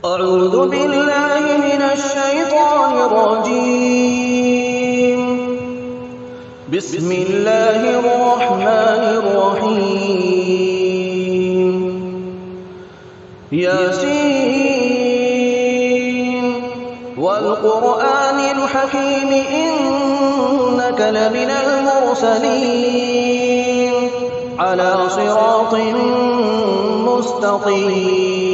أعوذ بالله من الشيطان الرجيم. بسم الله الرحمن الرحيم. ياسين والقرآن الحكيم إنك لمن المرسلين على صراط مستقيم.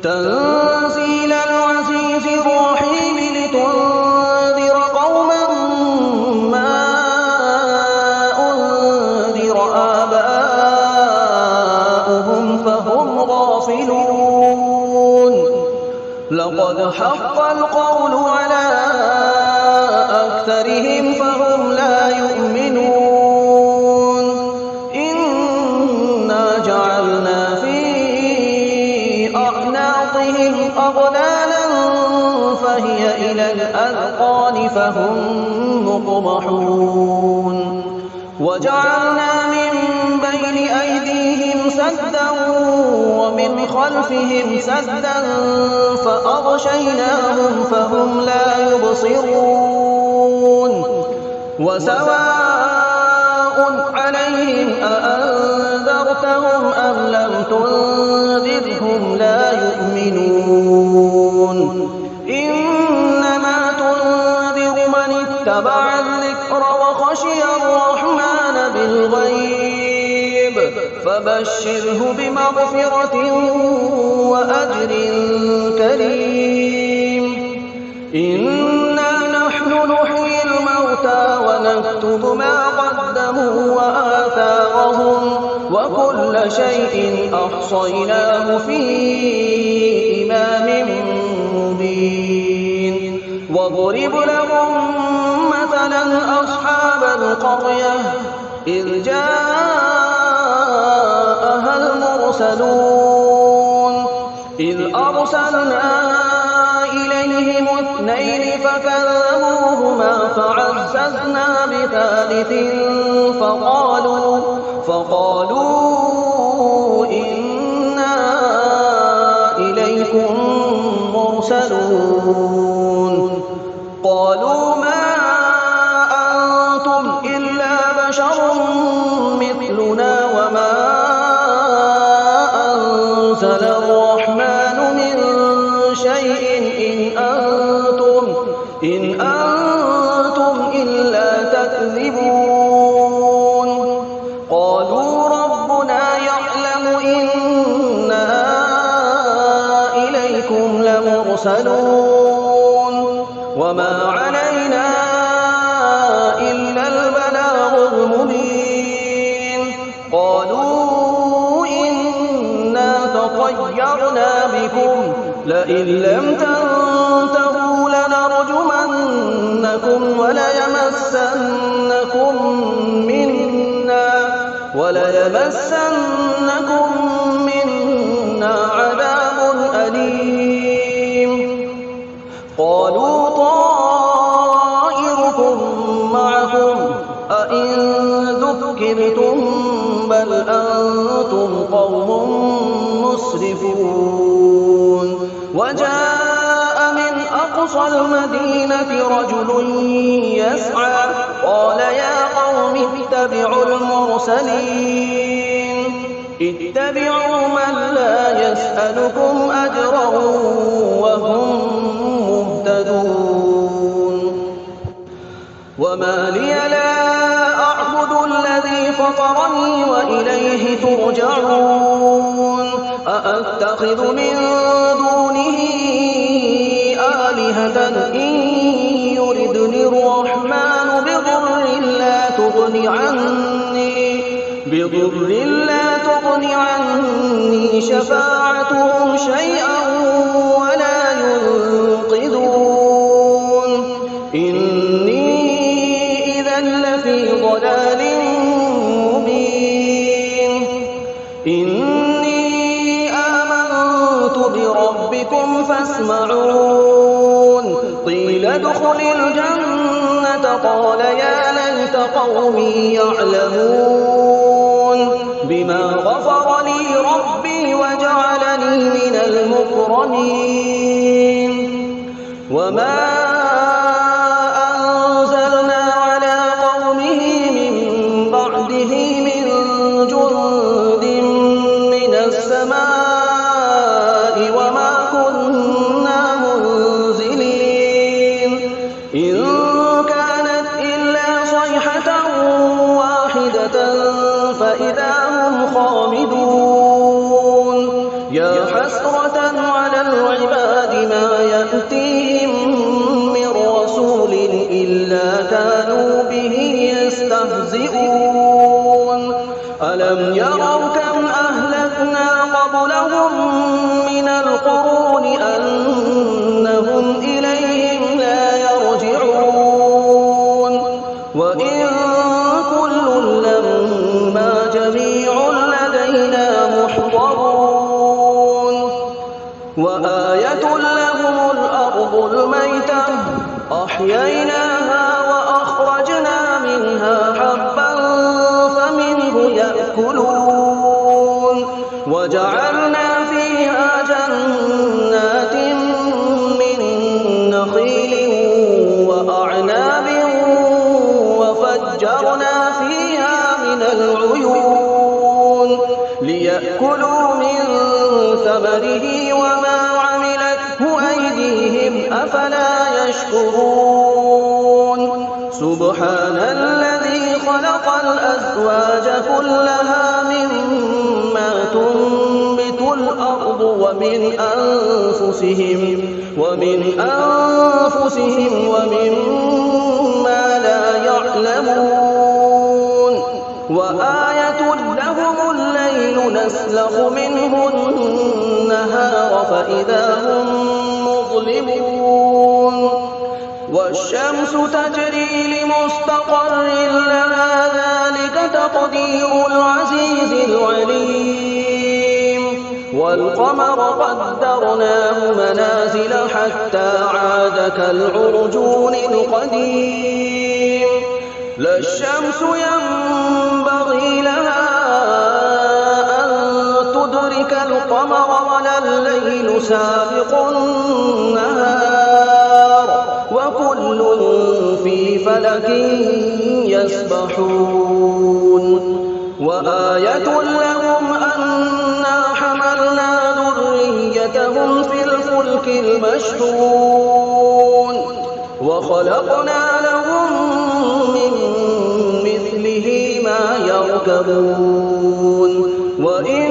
تنزيل العزيز الرحيم لتنذر قوما ما أنذر آباؤهم فهم غافلون. لقد حق القول على أكثرهم فهم لا يؤمنون. إنا جعلنا في أعناقهم أغلالا فهي إلى الأذقان فهم مقمحون. وجعلنا من بين أيديهم سدا ومن خلفهم سدا فأغشيناهم فهم لا يبصرون. وسواء عليهم أأنذرتهم أم لم تنذرهم لا يؤمنون. إنما تنذر من اتبع الذكر وخشي الرحمن بالغيب فبشره بمغفرة وأجر كريم. إنا نحن نحيي الموتى ونكتب ما قدموا وآثارهم وكل شيء أحصيناه في إمام مبين. واضرب لهم مثلا أصحاب القرية إذ جاءها المرسلون إذ أرسلنا إليهم اثنين فكذبوهما فعززنا بثالث فقالوا إنا إليكم مرسلون. قالوا ما أنتم إلا بشر مثلنا وما أنزل الرحمن من شيء إن أنتم إلا تكذبون. قالوا ربنا يعلم إنا إليكم لمرسلون وما علينا إلا البلاغ المبين. قالوا إنا تطيرنا بكم لئن لم تنتهوا لنرجمنكم وليمسنكم منا عذاب أليم. قالوا طائركم معكم أئن ذكرتم بل أنتم قوم مسرفون. وجاء من أقصى المدينة رجل يسعى قال يا قوم اتبعوا المرسلين اتبعوا من لا يسألكم أجرا وهم مهتدون. وما لي لا أعبد الذي فطرني وإليه ترجعون. أأتخذ من دونه آلهة إن يردني الرحمن بضر لا تغن عني شفاعتهم شيئا ولا ينقذون. إني إذا لفي ضلال مبين. إني آمنت بربكم فاسمعون. قيل ادخل الجنة قال يا ليت قومي يعلمون بما غفر لي ربي وجعلني من المكرمين. المكرمين وما أنزلنا على قومه من بعده من جند من السماء وما كنا منزلين إن كانت إلا صيحة واحدة فإذا هم خامدون يا حسرة على العباد ما يأتيهم من رسول إلا كانوا به يستهزئون ألم يروا كم أهلكنا قبلهم من القرون أنهم إليهم لا يرجعون وإن كل لما جميع لدينا محضرون وآية لهم الأرض الميتة أحييناها وأخرجنا منها حبا فمنه يأكلون وجعلنا فيها جنات من نخيل وأعناب وفجرنا فيها من العيون ليأكلوا من ثمره وما عملته أيديهم أفلا يشكرون سبحان الذي خلق الأزواج كلها مما تنبت الأرض ومن أنفسهم ومما لا يعلمون وآية لهم الليل نسلخ منه النهار فإذا هم مظلمون والشمس تجري لمستقر لها ذلك تقدير العزيز العليم والقمر قدرناه منازل حتى عاد كالعرجون القديم لا الشمس ينبغي لها أن تدرك القمر ولا الليل سابق النهار وكل في فلك يسبحون وآية لهم أنا حملنا ذريتهم في الفلك المشحون وخلقنا لهم من مثله ما يركبون وإن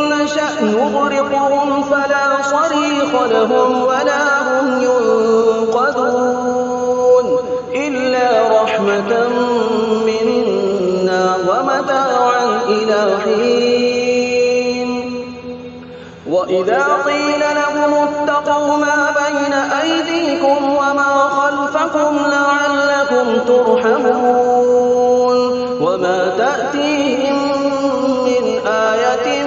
نشأ نغرقهم فلا صريخ لهم ولا هم ينقذون إلا رحمة منا ومتاعا إلى حين وإذا قيل لهم اتقوا ما بين أيديكم وما خلفكم لعلكم ترحمون وما تأتيهم من آية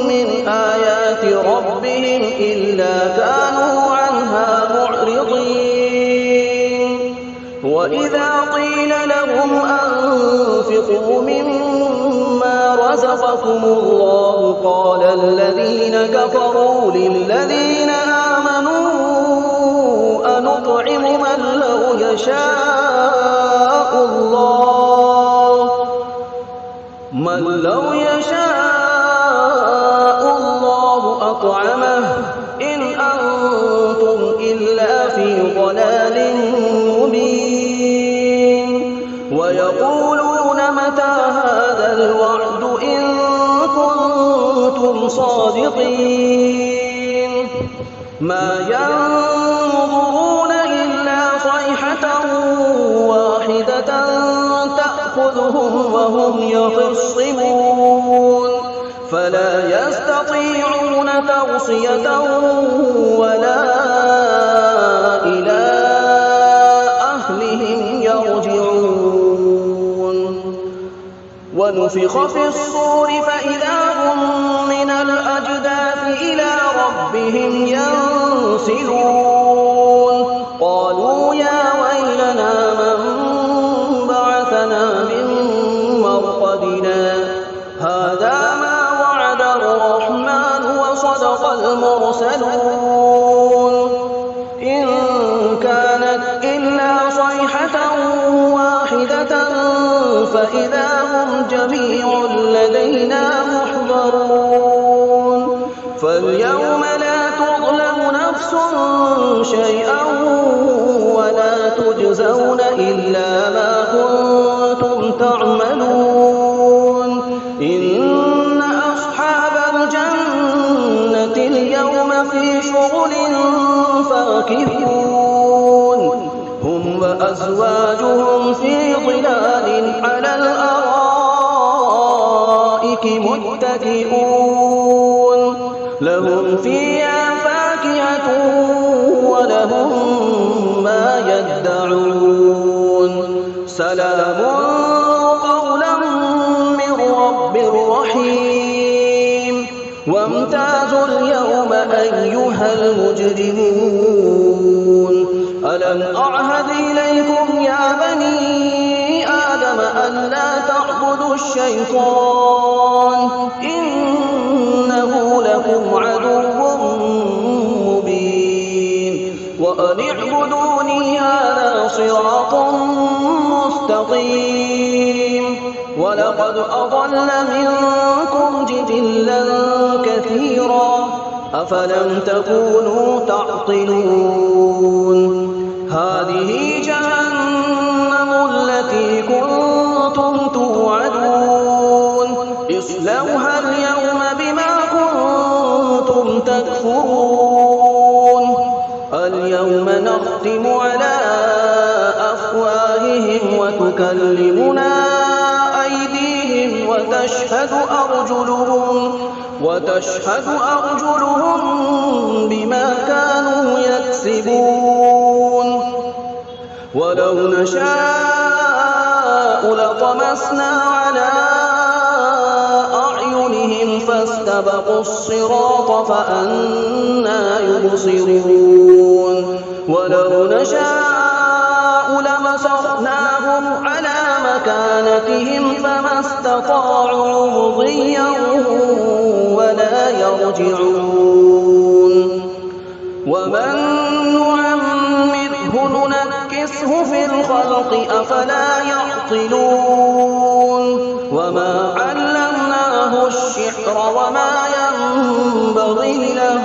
من آيات ربهم إلا كانوا عنها معرضين وإذا قيل لهم أنفقوا مما رزقكم الله قال الذين كفروا للذين آمنوا أنطعم من لو يشاء الله أطعمه إن أنتم إلا في ضلال مبين ويقولون متى هذا الوعد إن كنتم صادقين ما ينظرون إلا صيحة واحدة تأخذهم وهم يخصمون فلا يستطيعون توصية ولا إلى أهلهم يرجعون ونفخ في الصور فإذا هم من الأجداث إلى ربهم ينسلون قالوا يا ويلنا من بعثنا من مرقدنا هذا ما وعد الرحمن وصدق المرسلون صيحة واحدة فإذا هم جميع لدينا محضرون فاليوم لا تظلم نفس شيئا ولا تجزون إلا ما كنتم تعملون إن أصحاب الجنة اليوم في شغل فاكهون هم وأزواجهم في ظلال على الأرائك متكئون لهم فيها فاكهة ولهم ما يدعون سلام قولا من رب رحيم وامتازوا اليوم أيها المجرمون ألم أعهد إليكم يا بني آدم ألا تعبدوا الشيطان إنه لكم عدو مبين وأن اعبدوني هذا صراط مستقيم ولقد أضل منكم جبلا كثيرا أفلم تكونوا تعقلون هذه جهنم التي كنتم توعدون اصلوها اليوم بما كنتم تكفرون اليوم نختم على أفواههم وتكلمنا أيديهم وتشهد أرجلهم بما كانوا يكسبون ولو نشاء لطمسنا على أعينهم فاستبقوا الصراط فأنى يبصرون ولو نشاء لمسخناهم على مكانتهم فما استطاعوا مضيا ولا يرجعون ومن نعمره ننكسه في الخلق أفلا يعقلون وما علمناه الشعر وما ينبغي له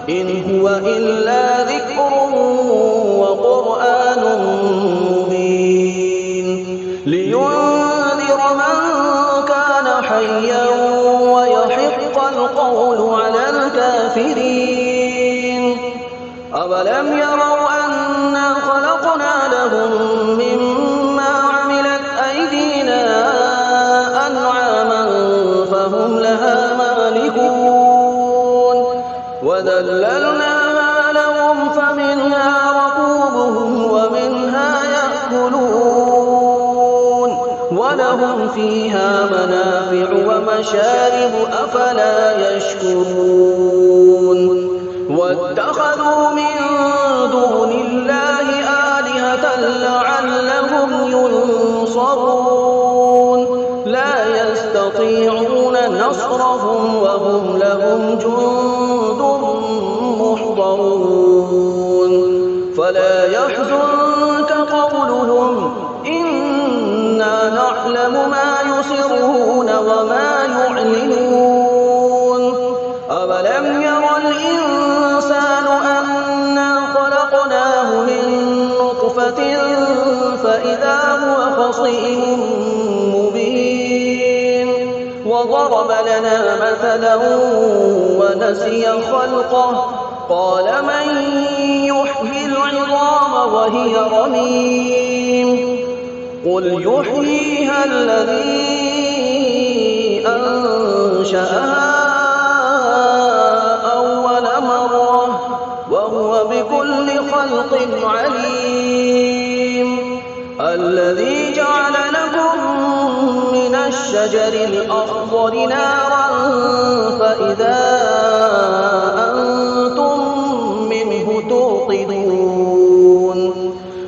إن هو إلا ذكر وقرآن مبين لينذر من كان حيا ويحق القول على الكافرين أولم يروا أنا خلقنا لهم مما عملت أيدينا أنعاما فهم لها مالكون وذللناها لهم فمنها ركوبهم ومنها يأكلون ولهم فيها منافع ومشارب أفلا يشكرون واتخذوا من دون الله آلهة لعلهم ينصرون لا يستطيعون نصرهم وهم لهم جند محضرون فلا يحزنك قولهم إنا نعلم ما يسرون وما يعلنون أولم ير الإنسان أنا خلقناه من نطفة فإذا هو خصيم مبين وضرب لنا مثلا ونسي خلقه قال من يحيي العظام وهي رميم قل يحييها الذي أنشأها أول مرة وهو بكل خلق عليم الذي جعل لكم من الشجر الأخضر نارا فإذا أنتم منه توقدون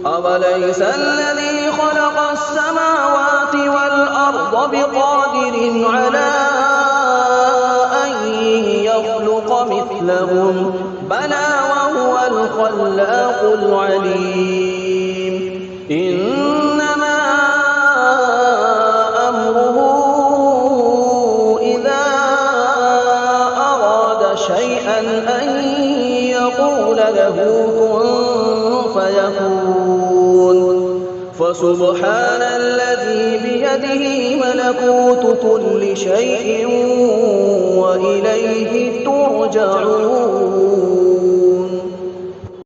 أوليس الذي خلق السماوات والأرض بقادر على أن يخلق مثلهم بلى وهو الخلاق العليم إنما أمره إذا أراد شيئا أن يقول له كن فيكون فسبحان الذي بيده ملكوت كل شيء وإليه ترجعون